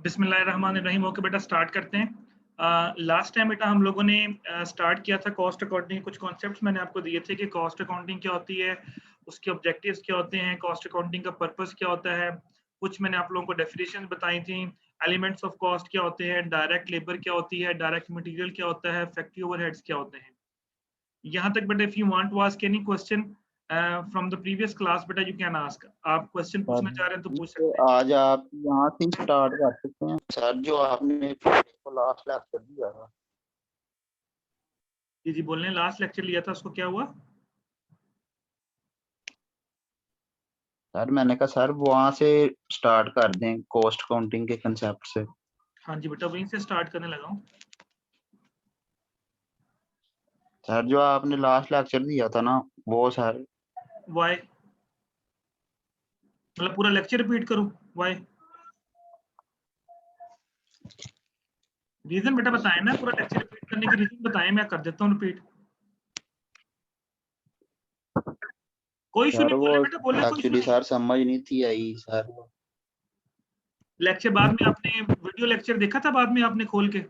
बिस्मिल्लाहिर्रहमानिर्रहीम। ओके बेटा, स्टार्ट करते हैं। लास्ट टाइम बेटा हम लोगों ने स्टार्ट किया था कॉस्ट अकाउंटिंग। कुछ कॉन्सेप्ट्स मैंने आपको दिए थे कि कॉस्ट अकाउंटिंग क्या होती है, उसके ऑब्जेक्टिव्स क्या होते हैं, कॉस्ट अकाउंटिंग का पर्पस क्या होता है। कुछ मैंने आप लोगों को डेफिनेशन बताई थी, एलिमेंट्स ऑफ कॉस्ट क्या होते हैं, डायरेक्ट लेबर क्या होती है, डायरेक्ट मटेरियल क्या होता है, फैक्ट्री ओवरहेड्स क्या होते हैं। यहाँ तक बेटा, if you want to ask any question from the previous class बेटा, यू कैन आस्क। आप क्वेश्चन पूछना चाह रहे हैं तो पूछ सकते हैं। आज आप यहाँ से स्टार्ट कर सकते हैं सर, जो आपने को लास्ट लेक्चर दिया था। जी बोल रहे हैं, लास्ट लेक्चर लिया था, उसको क्या हुआ? सर मैंने कहा सर वहाँ से स्टार्ट कर दें कॉस्ट अकाउंटिंग के कंसेप्ट से। हाँ जी बेटा, वहीं से स्टार्ट करने लगा हूँ। सर जो आपने लास्ट लेक्चर दिया था ना वो सर। वाई मतलब पूरा लेक्चर रिपीट करूं? वाई रीजन बेटा बताएं ना, पूरा लेक्चर रिपीट करने के रीजन बताएं, मैं कर देता हूँ रिपीट। कोई इशू सर नहीं, वो बोले बेटा बोले, कोई इशू एक्चुअली नहीं। सर समझ नहीं थी आई सर। लेक्चर बाद में आपने वीडियो लेक्चर देखा था बाद में आपने खोल के?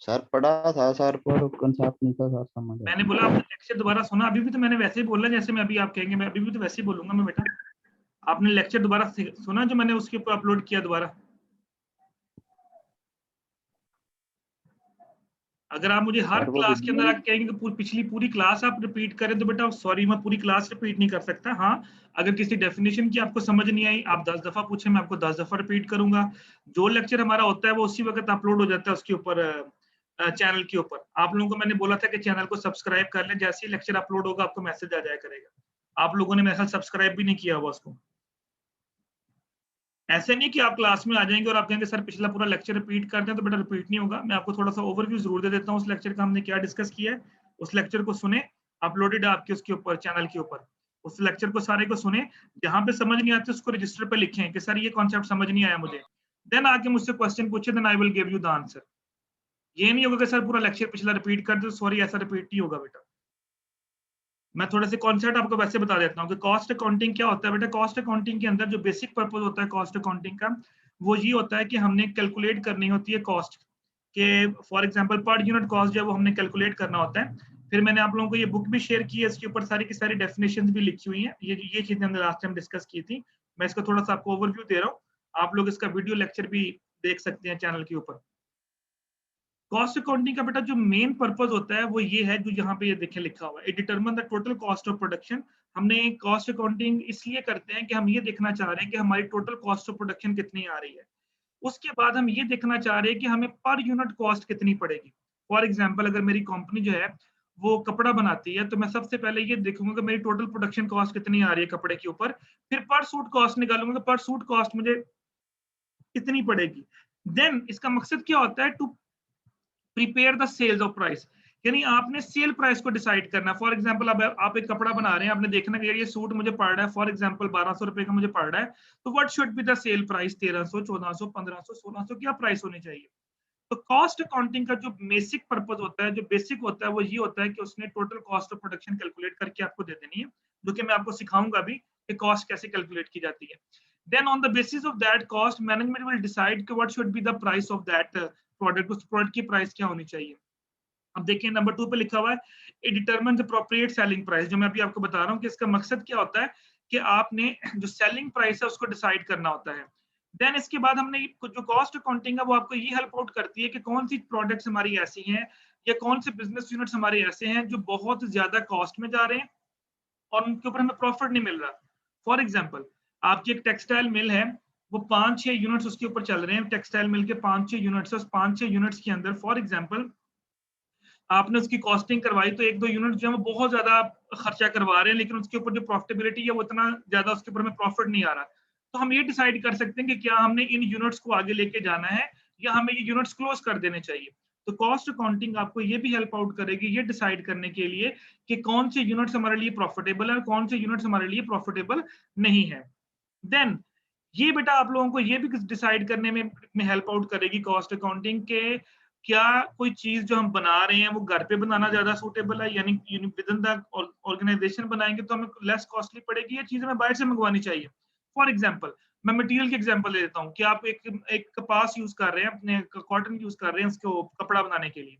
सर पढ़ा था सर, पर कंसेप्ट नहीं था सर समझ मैंने आया। बोला आपने लेक्चर दोबारा सुना? अभी भी तो मैंने वैसे ही बोला जैसे मैं अभी आप कहेंगे, मैं अभी भी तो वैसे ही बोलूंगा मैं बेटा। आपने लेक्चर दोबारा सुना जो मैंने उसके ऊपर अपलोड किया दोबारा? अगर आप मुझे हर सर वो क्लास के अंदर वीडियो आके कहेंगे कि पिछली पूरी क्लास आप रिपीट करें तो बेटा सॉरी, मैं पूरी क्लास रिपीट नहीं कर सकता। हाँ, अगर किसी डेफिनेशन की आपको समझ नहीं आई, आप 10 दफा पूछे, मैं आपको 10 दफा रिपीट करूंगा। जो लेक्चर हमारा होता है वो उसी वक्त अपलोड हो जाता है उसके ऊपर, चैनल के ऊपर। आप लोगों को मैंने बोला था कि चैनल को सब्सक्राइब कर लें, जैसे ही लेक्चर अपलोड होगा आपको मैसेज आ जाया करेगा। आप लोगों ने मेरे साथ सब्सक्राइब भी नहीं किया हुआ उसको। ऐसे नहीं कि आप क्लास में आ जाएंगे और आप कहेंगे सर पिछला पूरा लेक्चर रिपीट कर दें, तो बेटा रिपीट नहीं होगा। मैं आपको थोड़ा सा ओवरव्यू जरूर दे देता हूँ उस लेक्चर का, हमने क्या डिस्कस किया है। उस लेक्चर को सुने, अपलोडेड है आपके उसके ऊपर, चैनल के ऊपर। उस लेक्चर को सारे को सुने, जहां पे समझ नहीं आते उसको रजिस्टर पे लिखें कि सर ये कॉन्सेप्ट समझ नहीं आया मुझे। देन आके मुझसे क्वेश्चन पूछे, then I will give you the answer. ये नहीं होगा कि सर पूरा लेक्चर पिछला रिपीट कर दो, सॉरी ऐसा रिपीट नहीं होगा बेटा। मैं थोड़े से कॉन्सेप्ट आपको वैसे बता देता हूँ कि कॉस्ट अकाउंटिंग क्या होता है बेटा। कॉस्ट अकाउंटिंग के अंदर जो बेसिक पर्पस होता है कॉस्ट अकाउंटिंग का, वो ये होता है कि हमने कैलकुलेट करनी होती है कॉस्ट के। For example per unit cost जो है वो हमने कैलकुलेट करना होता है। फिर मैंने आप लोगों को ये बुक भी शेयर की है, इसके ऊपर सारी की सारी डेफिनेशंस भी लिखी हुई हैं। ये चीजें हमने लास्ट टाइम डिस्कस की थी। मैं इसका थोड़ा सा आपको ओवरव्यू दे रहा हूँ, आप लोग इसका वीडियो लेक्चर भी देख सकते हैं चैनल के ऊपर। कॉस्ट अकाउंटिंग का बेटा जो मेन पर्पस होता है वो ये है, जो यहाँ पे ये देखें लिखा हुआ है, it determine the total cost of production. हमने कॉस्ट अकाउंटिंग इसलिए करते हैं कि हम ये देखना चाह रहे हैं कि हमारी टोटल कॉस्ट ऑफ प्रोडक्शन कितनी आ रही है। उसके बाद हम ये देखना चाह रहे हैं कि हमें पर यूनिट कॉस्ट कितनी पड़ेगी। फॉर एग्जाम्पल अगर मेरी कंपनी जो है वो कपड़ा बनाती है, तो मैं सबसे पहले ये देखूंगा कि मेरी टोटल प्रोडक्शन कॉस्ट कितनी आ रही है कपड़े के ऊपर। फिर पर सूट कॉस्ट निकालूंगा, पर सूट कॉस्ट मुझे कितनी पड़ेगी। देन इसका मकसद क्या होता है, to prepare the sales of price, यानी आपने सेल प्राइस को डिसाइड करना। फॉर एग्जांपल अब आप एक कपड़ा बना रहे हैं, आपने देखना कि ये सूट मुझे पड़ रहा है फॉर एग्जांपल 1200 रुपए का मुझे पड़ रहा है, तो what should be the sale price? 1300, 1400, 1500, 1600 क्या प्राइस होनी चाहिए? तो कॉस्ट अकाउंटिंग का जो बेसिक पर्पस होता है, जो बेसिक होता है, वो ये होता है कि उसने total cost of production calculate करके आपको दे देनी है, जो कि मैं आपको सिखाऊंगा भी कि कॉस्ट कैसे कैलकुलेट की जाती है। Then on the basis of that cost management will decide कि what should be the price of that product, उस प्रोडक्ट की प्राइस क्या होनी चाहिए। अब देखिए नंबर 2 पे लिखा हुआ है, it determines appropriate selling price. जो मैं अभी आपको बता रहा हूँ कि इसका मकसद क्या होता है कि आपने जो सेलिंग प्राइस है उसको डिसाइड करना होता है। देन इसके बाद हमने जो कॉस्ट अकाउंटिंग है वो आपको ये हेल्प आउट करती है कि कौन सी प्रोडक्ट्स हमारी ऐसी हैं या कौन से बिजनेस यूनिट्स हमारे ऐसे हैं जो बहुत ज्यादा कॉस्ट में जा रहे हैं और उनके ऊपर हमें प्रॉफिट नहीं मिल रहा। फॉर एग्जाम्पल आपकी एक टेक्सटाइल मिल है, वो 5-6 यूनिट्स उसके ऊपर चल रहे हैं, टेक्सटाइल मिल के 5-6 यूनिट्स, उस 5-6 यूनिट्स के अंदर फॉर एग्जाम्पल आपने उसकी कॉस्टिंग करवाई, तो 1-2 यूनिट जो है वो बहुत ज्यादा खर्चा करवा रहे हैं, लेकिन उसके ऊपर जो प्रॉफिटेबिलिटी है वो इतना ज्यादा उसके ऊपर हमें प्रॉफिट नहीं आ रहा। तो हम ये डिसाइड कर सकते हैं कि क्या हमने इन यूनिट्स को आगे लेके जाना है या हमें ये यूनिट्स क्लोज कर देने चाहिए। तो कॉस्ट अकाउंटिंग आपको ये भी हेल्प आउट करेगी ये डिसाइड करने के लिए कि कौन से यूनिट्स हमारे लिए प्रॉफिटेबल है और कौन से यूनिट्स हमारे लिए प्रॉफिटेबल नहीं है। देन ये बेटा आप लोगों को ये भी डिसाइड करने में हेल्प आउट करेगी कॉस्ट अकाउंटिंग के, क्या कोई चीज जो हम बना रहे हैं वो घर पे बनाना ज्यादा सूटेबल है, यानी विद इन द ऑर्गेनाइजेशन बनाएंगे तो हमें लेस कॉस्टली पड़ेगी, या चीज हमें बाहर से मंगवानी चाहिए। फॉर एग्जांपल मैं मटेरियल की एग्जांपल ले देता हूँ कि आप एक कपास यूज कर रहे हैं, अपने कॉटन यूज कर रहे हैं उसको कपड़ा बनाने के लिए।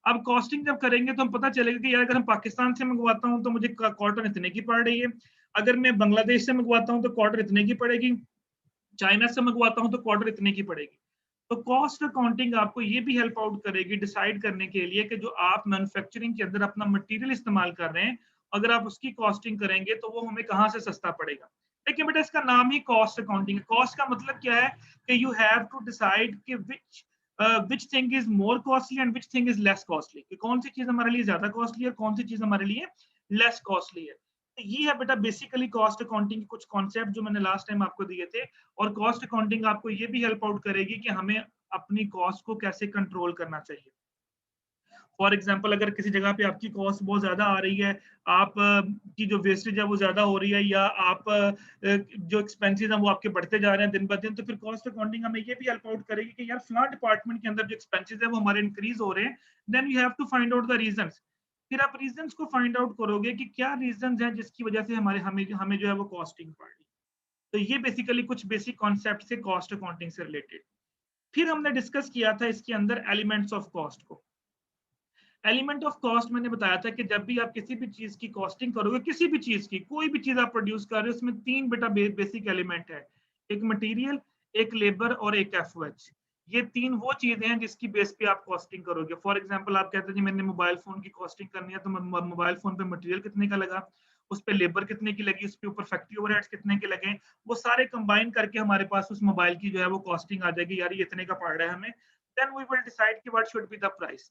अब कॉस्टिंग जब करेंगे तो हम पता चलेगा कि यार अगर हम पाकिस्तान से मंगवाता हूँ तो मुझे कॉटन इतने की पड़ रही है, अगर मैं बांग्लादेश से मंगवाता हूँ तो कॉटन इतने की पड़ेगी, चाइना से मंगवाता हूँ तो कॉटन इतने की पड़ेगी। तो कॉस्ट अकाउंटिंग आपको ये भी हेल्प आउट करेगी डिसाइड करने के लिए कि जो आप मैन्युफैक्चरिंग के अंदर अपना मटेरियल इस्तेमाल कर रहे हैं, अगर आप उसकी कॉस्टिंग करेंगे तो वो हमें कहाँ से सस्ता पड़ेगा। देखिए बेटा, इसका नाम ही कॉस्ट अकाउंटिंग है। कॉस्ट का मतलब क्या है कि यू हैव टू डिसाइड कि which thing is more costly and which thing is less costly, कि कौन सी चीज हमारे लिए ज्यादा कॉस्टली है और कौन सी चीज हमारे लिए लेस कॉस्टली है। तो ये है बेटा बेसिकली कॉस्ट अकाउंटिंग के कुछ कॉन्सेप्ट जो मैंने लास्ट टाइम आपको दिए थे। और कॉस्ट अकाउंटिंग आपको ये भी हेल्प आउट करेगी कि हमें अपनी कॉस्ट को कैसे कंट्रोल करना चाहिए। फॉर एग्जांपल अगर किसी जगह पे आपकी कॉस्ट बहुत ज्यादा आ रही है, आप की जो वेस्टेज है वो ज्यादा हो रही है, या आप जो एक्सपेंसेस हैं वो आपके बढ़ते जा रहे हैं दिन ब दिन, तो फिर कॉस्ट अकाउंटिंग हमें ये भी हेल्प आउट करेगी कि यार फलां डिपार्टमेंट के अंदर जो एक्सपेंसेस है वो हमारे इंक्रीज हो रहे हैं। Then you have to find out the reasons. फिर आप रीजंस को फाइंड आउट करोगे कि क्या रीजंस हैं जिसकी वजह से हमारे हमें हमें जो है वो कॉस्टिंग पड़ रही है। तो ये बेसिकली कुछ बेसिक कॉन्सेप्ट से कॉस्ट अकाउंटिंग से रिलेटेड। फिर हमने डिस्कस किया था इसके अंदर एलिमेंट्स ऑफ कॉस्ट को। एलिमेंट ऑफ कॉस्ट मैंने बताया था कि जब भी आप किसी भी चीज की कॉस्टिंग करोगे, किसी भी चीज की, कोई भी चीज आप प्रोड्यूस कर रहे हो, उसमें तीन बेटा बेसिक एलिमेंट है। एक मटेरियल, एक लेबर और एक एफओएच। ये तीन वो चीजें हैं जिसकी बेस पे आप कॉस्टिंग करोगे। फॉर एग्जांपल आप कहते हैं जी मैंने मोबाइल फोन की कॉस्टिंग करनी है, तो मोबाइल फोन पे मटेरियल कितने का लगा, उस पर लेबर कितने की लगी, उस पे ऊपर फैक्ट्री ओवरहेड्स कितने के लगे, वो सारे कंबाइन करके हमारे पास उस मोबाइल की जो है वो कॉस्टिंग आ जाएगी, यार ये इतने का पड़ रहा है हमें। देन वी विल डिसाइड कि what should be the price.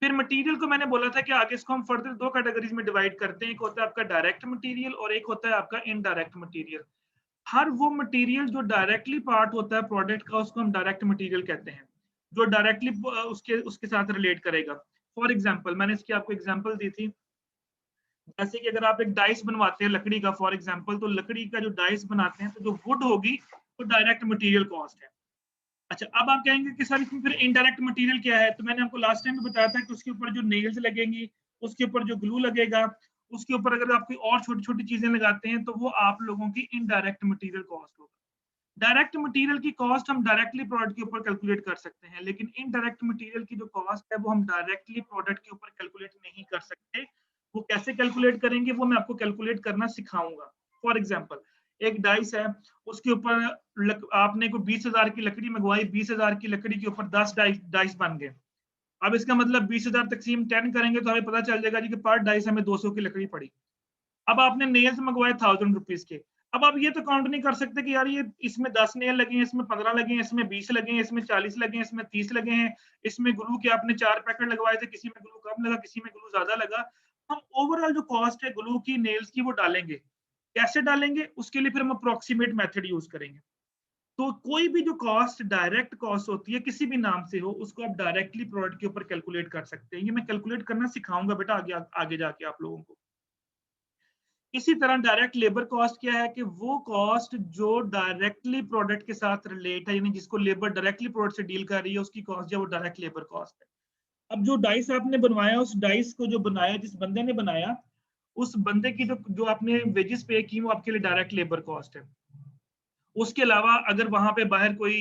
फिर मटेरियल को मैंने बोला था कि आगे इसको हम फर्दर दो कैटेगरीज में डिवाइड करते हैं, एक होता है आपका डायरेक्ट मटेरियल और एक होता है आपका इनडायरेक्ट मटेरियल। हर वो मटेरियल जो डायरेक्टली पार्ट होता है प्रोडक्ट का उसको हम डायरेक्ट मटेरियल कहते हैं, जो डायरेक्टली उसके उसके साथ रिलेट करेगा। फॉर एग्जांपल मैंने इसकी आपको एग्जांपल दी थी, जैसे कि अगर आप एक डाइस बनवाते हैं लकड़ी का फॉर एग्जांपल, तो लकड़ी का जो डाइस बनाते हैं तो जो वुड होगी वो डायरेक्ट मटेरियल कॉस्ट है। अच्छा, अब आप कहेंगे कि सर इसमें फिर इनडायरेक्ट मटेरियल क्या है, तो मैंने आपको लास्ट टाइम भी बताया था कि उसके ऊपर जो नेल्स लगेंगी, उसके ऊपर जो ग्लू लगेगा, उसके ऊपर अगर आप कोई और छोटी छोटी चीजें लगाते हैं तो वो आप लोगों की इनडायरेक्ट मटेरियल कॉस्ट होगा। डायरेक्ट मटेरियल की कॉस्ट हम डायरेक्टली प्रोडक्ट के ऊपर कैलकुलेट कर सकते हैं, लेकिन इनडायरेक्ट मटेरियल की जो कॉस्ट है वो हम डायरेक्टली प्रोडक्ट के ऊपर कैलकुलेट नहीं कर सकते। वो कैसे कैलकुलेट करेंगे वो मैं आपको कैलकुलेट करना सिखाऊंगा। फॉर एग्जाम्पल एक डाइस है, उसके ऊपर आपने को 20,000 की लकड़ी मंगवाई, 20,000 की लकड़ी के ऊपर 10 डाइस बन गए। अब इसका मतलब 20,000 तकसीम 10 करेंगे तो हमें पता चल जाएगा जी कि पर डाइस हमें 200 की लकड़ी पड़ी। अब आपने नेल्स मंगवाए 1000 रुपीज के। अब आप ये तो काउंट नहीं कर सकते कि यार ये इसमें 10 नेल लगे हैं, इसमें 15 लगे हैं, इसमें 20 लगे हैं, इसमें 40 लगे हैं, इसमें 30 लगे हैं, इसमें ग्लू के आपने 4 पैकेट लगवाए थे, किसी में ग्लू कम लगा, किसी में ग्लू ज्यादा लगा। हम ओवरऑल जो कॉस्ट है ग्लू की, नेल्स की, वो डालेंगे। कैसे डालेंगे उसके लिए फिर हम अप्रोक्सीमेट मेथड यूज करेंगे। तो कोई भी जो कॉस्ट डायरेक्ट कॉस्ट होती है किसी भी नाम से हो, उसको आप डायरेक्टली प्रोडक्ट के ऊपर कैलकुलेट कर सकते हैं। ये मैं कैलकुलेट करना सिखाऊंगा बेटा आगे आगे जाके आप लोगों को। इसी तरह डायरेक्ट लेबर कॉस्ट क्या है कि वो कॉस्ट जो डायरेक्टली प्रोडक्ट के साथ रिलेट है, यानी जिसको लेबर डायरेक्टली प्रोडक्ट से डील कर रही है उसकी कॉस्ट जो वो डायरेक्ट लेबर कॉस्ट है। अब जो डाइस आपने बनवाया, उस डाइस को जो बनाया, जिस बंदे ने बनाया, उस बंदे की जो जो आपने वेजेस पे की वो आपके लिए डायरेक्ट लेबर कॉस्ट है। उसके अलावा अगर वहां पे बाहर कोई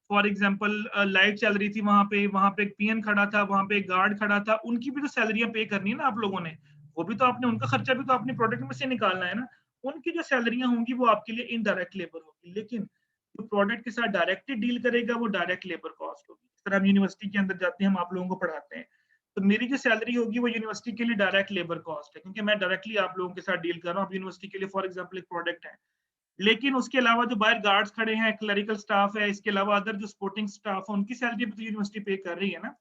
फॉर एग्जांपल लाइट चल रही थी, वहां पे एक पीएन खड़ा था, वहां पे एक गार्ड खड़ा था, उनकी भी तो सैलरियां पे करनी है ना आप लोगों ने। वो भी तो आपने, उनका खर्चा भी तो अपने प्रोडक्ट में से निकालना है ना। उनकी जो सैलरियां होंगी वो आपके लिए इनडायरेक्ट लेबर होगी, लेकिन जो प्रोडक्ट के साथ डायरेक्टली डील करेगा वो डायरेक्ट लेबर कॉस्ट होगी। इस तरह हम यूनिवर्सिटी के अंदर जाते हैं, हम आप लोगों को पढ़ाते हैं, तो मेरी जो सैलरी होगी वो यूनिवर्सिटी के लिए डायरेक्ट लेबर कॉस्ट है, क्योंकि मैं डायरेक्टली आप लोगों के साथ डील कर रहा हूँ। यूनिवर्सिटी के लिए फॉर एग्जाम्पल एक प्रोडक्ट है, लेकिन उसके अलावा जो बाहर गार्ड्स खड़े हैं, क्लरिकल स्टाफ है, इसके अलावा अदर जो सपोर्टिंग स्टाफ है, उनकी सैलरी भी तो यूनिवर्सिटी पे कर रही है ना।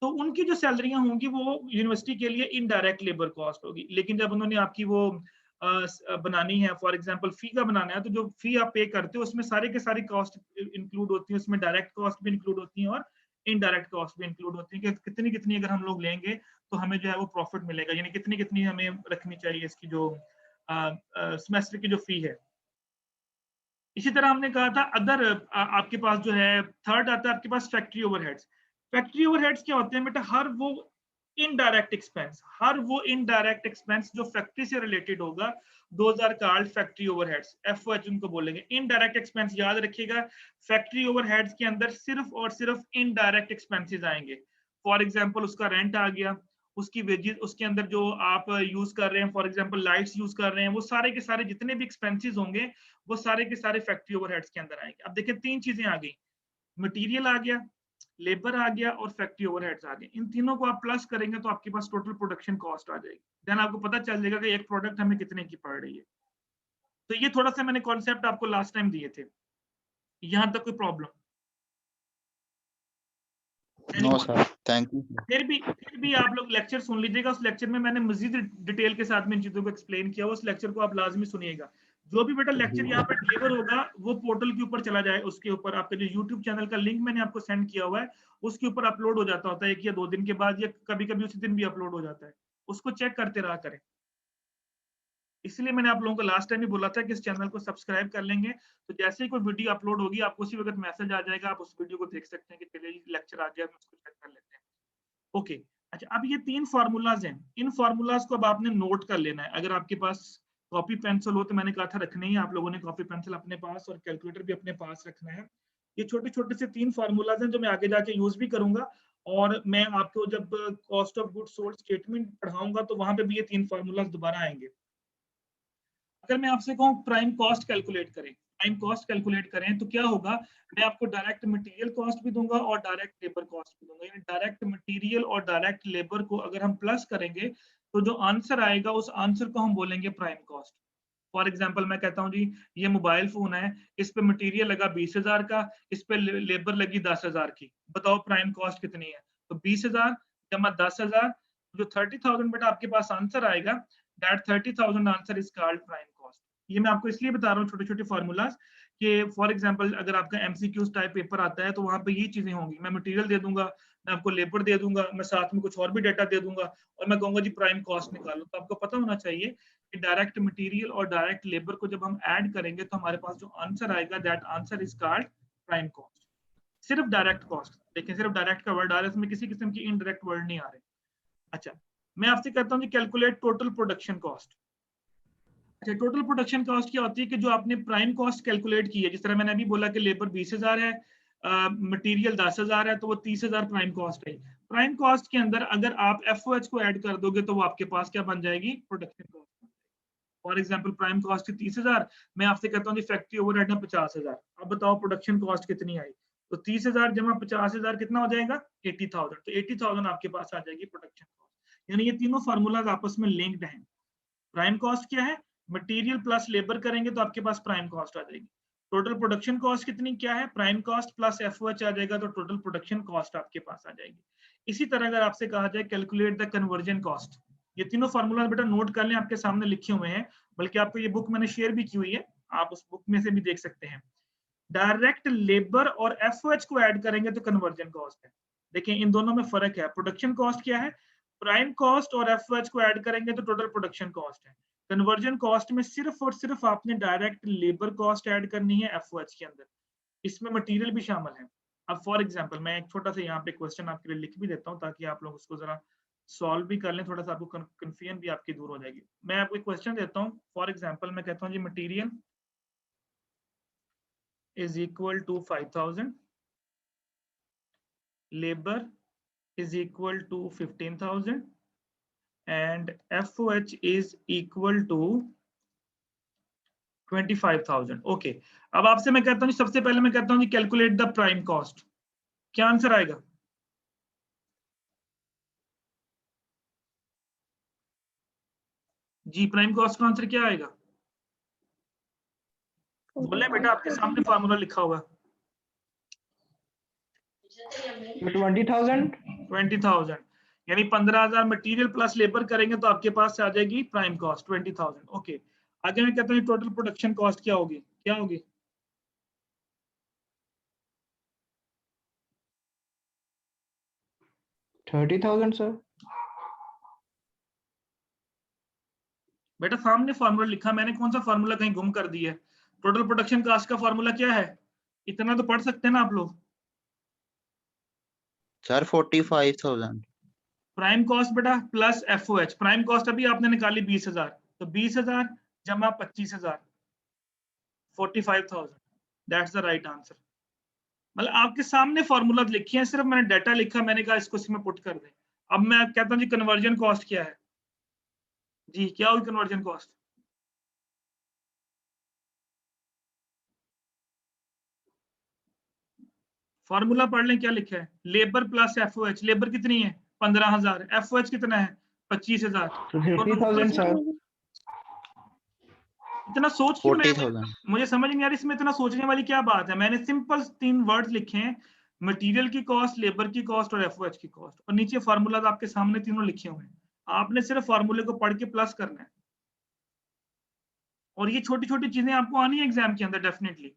तो उनकी जो सैलरियां होंगी वो यूनिवर्सिटी के लिए इनडायरेक्ट लेबर कॉस्ट होगी। लेकिन जब उन्होंने आपकी वो बनानी है, फॉर एग्जांपल फी का बनाना है, तो जो फी आप पे करते हो उसमें सारे के सारी कॉस्ट इंक्लूड होती है, उसमें डायरेक्ट कॉस्ट भी इंक्लूड होती है और इनडायरेक्ट कॉस्ट भी इंक्लूड होती है कि कितनी कितनी अगर हम लोग लेंगे तो हमें जो है वो प्रॉफिट मिलेगा, यानी कितनी कितनी हमें रखनी चाहिए इसकी जो सेमेस्टर की जो फी है। इसी तरह हमने कहा था अदर आपके पास जो है थर्ड आता है आपके पास फैक्ट्री ओवरहेड्स। फैक्ट्री ओवरहेड्स क्या होते हैं बेटा, हर वो इनडायरेक्ट एक्सपेंस, हर वो इनडायरेक्ट एक्सपेंस जो फैक्ट्री से रिलेटेड होगा, those are called factory overheads, FOH उनको बोलेंगे। इनडायरेक्ट एक्सपेंस याद रखिएगा, फैक्ट्री ओवरहेड्स के अंदर सिर्फ और सिर्फ इनडायरेक्ट एक्सपेंसेस आएंगे। फॉर एग्जांपल उसका रेंट आ गया, उसकी वेजेस, उसके अंदर जो आप यूज कर रहे हैं, फॉर एग्जांपल लाइट्स यूज कर रहे हैं, वो सारे के सारे जितने भी एक्सपेंसेस होंगे वो सारे के सारे फैक्ट्री ओवरहेड्स के अंदर आएंगे। अब देखिए तीन चीजें आ गई, मटेरियल आ गया, लेबर आ गया और फैक्ट्री ओवरहेड्स आ गए। इन तीनों को आप प्लस करेंगे तो आपके पास टोटल प्रोडक्शन कॉस्ट आ जाएगी। देन आपको पता चल जाएगा कि एक प्रोडक्ट हमें कितने की पड़ रही है। तो ये थोड़ा सा मैंने कॉन्सेप्ट आपको लास्ट टाइम दिए थे, यहां तक कोई problem? No sir, thank you. फिर भी आप लोग लेक्चर सुन लीजिएगा, उस लेक्चर में मैंने मजीद डिटेल के साथ में इन चीजों को एक्सप्लेन किया, उस लेक्चर को आप लाजमी सुनिएगा। जो भी बेटा लेक्चर यहाँ पर डिलीवर होगा वो पोर्टल के ऊपर चला जाए, उसके ऊपर आपका जो यूट्यूब चैनल का लिंक मैंने आपको सेंड किया हुआ है उसके ऊपर अपलोड हो जाता होता है 1 या 2 दिन के बाद, या कभी कभी उसी दिन भी अपलोड हो जाता है, उसको चेक करते रहा करें। इसलिए मैंने आप लोगों को लास्ट टाइम भी बोला था कि इस चैनल को सब्सक्राइब कर लेंगे तो जैसे ही कोई वीडियो अपलोड होगी आपको उसी वक्त मैसेज आ जाएगा, आप उस वीडियो को देख सकते हैं कि चलिए लेक्चर आ गया, हम उसको चेक कर लेते हैं। ओके, अच्छा, अब ये 3 फार्मूलाज हैं, इन फार्मूलाज को अब आपने नोट कर लेना है। अगर आपके पास कॉपी पेंसिल हो तो मैंने कहा था रखने ही, आप लोगों ने कॉपी पेंसिल अपने पास और कैलकुलेटर भी अपने पास रखना है। ये छोटे छोटे से 3 फार्मूलाज हैं जो मैं आगे जाके यूज भी करूंगा, और मैं आपको जब cost of goods sold statement पढ़ाऊंगा तो वहां पे भी ये 3 फार्मूलाज दोबारा आएंगे। अगर मैं आपसे कहूँ प्राइम कॉस्ट कैलकुलेट करें, प्राइम कॉस्ट कैलकुलेट करें तो क्या होगा, मैं आपको डायरेक्ट मटेरियल कॉस्ट भी दूंगा और डायरेक्ट लेबर कॉस्ट भी दूंगा। यानी डायरेक्ट मटेरियल और डायरेक्ट लेबर को अगर हम प्लस करेंगे तो जो आंसर आएगा उस आंसर को हम बोलेंगे प्राइम कॉस्ट। फॉर एग्जाम्पल मैं कहता हूँ जी ये मोबाइल फोन है, इस पे मटेरियल लगा 20,000 का, इस पे लेबर लगी 10,000 की, बताओ प्राइम कॉस्ट कितनी है? तो 20,000 जमा 10,000, जो 30,000 बेटा आपके पास आंसर आएगा, that 30,000 answer is called prime cost. ये मैं आपको इसलिए बता रहा हूँ छोटे छोटे फॉर्मूलाज कि फॉर एग्जांपल अगर आपका एमसीक्यूज टाइप पेपर आता है तो वहां पे ये चीजें होंगी, मैं मटेरियल दे दूंगा, मैं आपको लेबर दे दूंगा, मैं साथ में कुछ और भी डेटा दे दूंगा और मैं कहूंगा जी प्राइम कॉस्ट निकालो। तो आपको पता होना चाहिए कि डायरेक्ट मटेरियल और डायरेक्ट लेबर को जब हम ऐड करेंगे तो हमारे पास जो आंसर आएगा that answer is called prime cost. सिर्फ डायरेक्ट कॉस्ट, देखिए सिर्फ डायरेक्ट का वर्ड आ रहा है, इसमें किसी किस्म की इनडायरेक्ट वर्ड नहीं आ रहे। अच्छा, मैं आपसे कहता हूँ कैलकुलेट टोटल प्रोडक्शन कॉस्ट। अच्छा, टोटल प्रोडक्शन कॉस्ट क्या होती है कि जो आपने प्राइम कॉस्ट कैलकुलेट की है, जिस तरह मैंने अभी बोला कि लेबर 20,000 है, मटेरियल 10,000 है, तो वो 30,000 प्राइम कॉस्ट है। प्राइम कॉस्ट के अंदर अगर आप एफओएच को ऐड कर दोगे तो वो आपके पास क्या बन जाएगी, production cost. For example prime cost की 30,000, मैं आपसे कहता हूँ जी फैक्ट्री ओवरहेड है 50,000, अब बताओ प्रोडक्शन कॉस्ट कितनी आई? तो 30,000 जमा 50,000 कितना हो जाएगा, 80,000। तो 80,000 आपके पास आ जाएगी प्रोडक्शन कॉस्ट। यानी ये तीनों फार्मूलाज आपस में लिंक्ड हैं। प्राइम कॉस्ट क्या है, मटेरियल प्लस लेबर करेंगे तो आपके पास प्राइम कॉस्ट आ जाएगी। टोटल प्रोडक्शन कॉस्ट कितनी क्या है, प्राइम कॉस्ट प्लस एफओएच आ जाएगा तो टोटल प्रोडक्शन कॉस्ट आपके पास आ जाएगी। इसी तरह अगर आपसे कहा जाए कैलकुलेट द कन्वर्जन कॉस्ट, ये तीनों फार्मूला बेटा नोट कर लें, आपके सामने लिखे हुए हैं, बल्कि आपको ये बुक मैंने शेयर भी की हुई है, आप उस बुक में से भी देख सकते हैं। डायरेक्ट लेबर और एफओएच को ऐड करेंगे तो कन्वर्जन कॉस्ट है। देखिए इन दोनों में फर्क है। प्रोडक्शन कॉस्ट क्या है, प्राइम कॉस्ट और एफओएच को ऐड करेंगे तो टोटल प्रोडक्शन कॉस्ट है। कन्वर्जन कॉस्ट में सिर्फ और सिर्फ आपने डायरेक्ट लेबर कॉस्ट ऐड करनी है एफओएच के अंदर, इसमें मटेरियल भी शामिल है। अब फॉर एग्जांपल मैं एक छोटा सा यहाँ पे क्वेश्चन आपके लिए लिख भी देता हूँ ताकि आप लोग उसको जरा सॉल्व भी कर लें, थोड़ा सा आपको कंफ्यूजन भी आपकी दूर हो जाएगी। मैं आपको एक क्वेश्चन देता हूँ, फॉर एग्जांपल मैं कहता हूँ जी material is equal to 5,000, labor is equal to 15,000 and FOH is equal to 25,000। Okay, अब आपसे मैं कहता हूँ सबसे पहले मैं कहता हूँ कैलकुलेट द प्राइम कॉस्ट, क्या आंसर आएगा? जी प्राइम कॉस्ट का आंसर क्या आएगा? बोले बेटा, आपके सामने फार्मूला लिखा हुआ है। 20,000 यानी 15,000 मटेरियल प्लस लेबर करेंगे तो आपके पास आ जाएगी प्राइम कॉस्ट 20,000। ओके, आगे मैं कहता हूँ टोटल प्रोडक्शन कॉस्ट क्या होगी, क्या होगी? $30,000 सर। बेटा सामने फार्मूला लिखा, मैंने कौन सा फार्मूला कहीं गुम कर दिया है? टोटल प्रोडक्शन कॉस्ट का फार्मूला क्या है, इतना तो पढ़ सकते हैं ना आप लोग। सर 45,000। प्राइम कॉस्ट बेटा प्लस एफओएच, प्राइम कॉस्ट अभी आपने निकाली 20,000, तो 20,000 जमा 25,000, 45,000, दैट्स द राइट आंसर। मतलब आपके सामने फॉर्मूला लिखे हैं, सिर्फ मैंने डाटा लिखा, मैंने कहा इसको इसमें पुट कर दें। अब मैं कहता हूँ जी कन्वर्जन कॉस्ट क्या है जी, क्या हुई कन्वर्जन कॉस्ट? फॉर्मूला पढ़ लें, क्या लिखा है, लेबर प्लस एफओएच। लेबर कितनी है 15,000, एफओएच कितना है 25,000, 50,000 सर। इतना सोच क्यों रहे हैं? 40,000। मुझे समझ नहीं आ रही इसमें इतना सोचने वाली क्या बात है। मैंने सिंपल 3 वर्ड्स लिखे हैं, मटेरियल की कॉस्ट, लेबर की कॉस्ट और एफओएच की कॉस्ट, और नीचे फार्मूला आपके सामने तीनों लिखे हुए हैं। आपने सिर्फ फार्मूले को पढ़ के प्लस करना है, और ये छोटी छोटी चीजें आपको आनी है एग्जाम के अंदर डेफिनेटली।